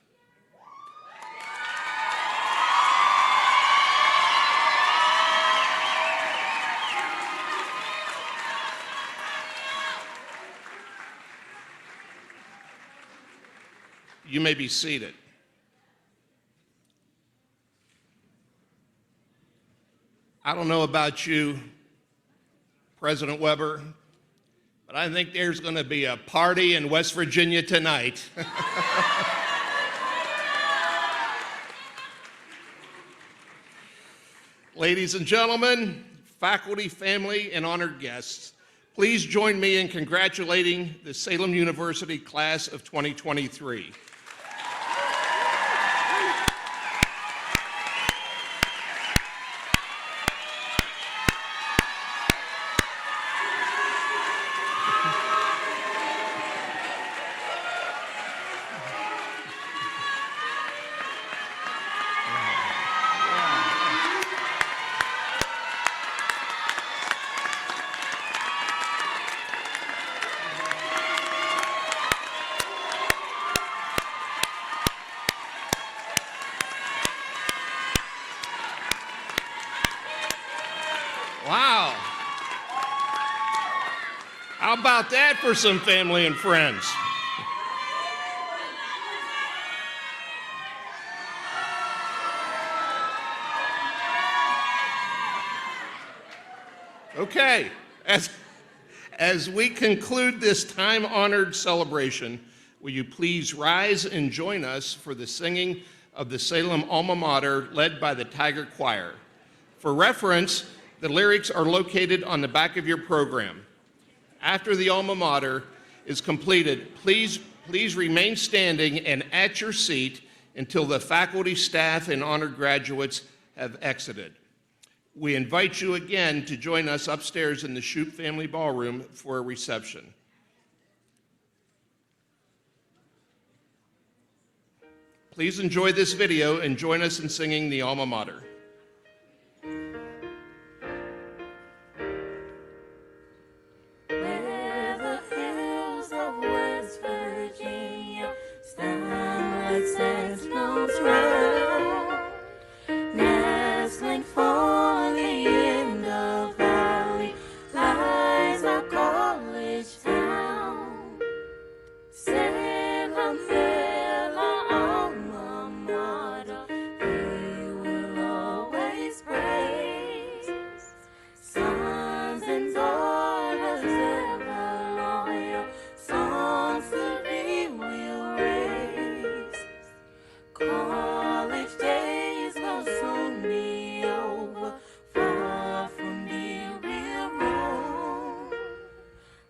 You may be seated. I don't know about you, President Weber, but I think there's going to be a party in West Virginia tonight. Ladies and gentlemen, faculty, family, and honored guests, please join me in congratulating the Salem University Class of 2023. Wow. How about that for some family and friends? Okay, as we conclude this time-honored celebration, will you please rise and join us for the singing of the Salem alma mater led by the Tiger Choir. For reference, the lyrics are located on the back of your program. After the alma mater is completed, please remain standing and at your seat until the faculty, staff, and honored graduates have exited. We invite you again to join us upstairs in the Shoup Family Ballroom for a reception. Please enjoy this video and join us in singing the alma mater. Where the hills of West Virginia stand like sentinels red, nestling fully in the valley lies a college town. Salem, Hill, our alma mater, we will always praise. Sons and daughters ever loyal, songs to thee we'll raise. College days will soon be over, far from thee we'll roam.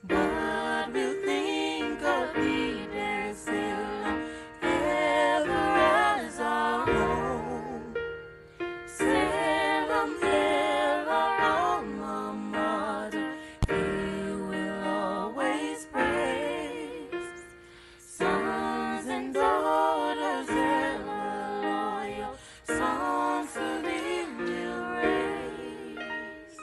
But we'll think of thee, dear Salem, ever as our home. Salem, Hill, our alma mater, we will always praise. Sons and daughters ever loyal, songs to thee we'll raise.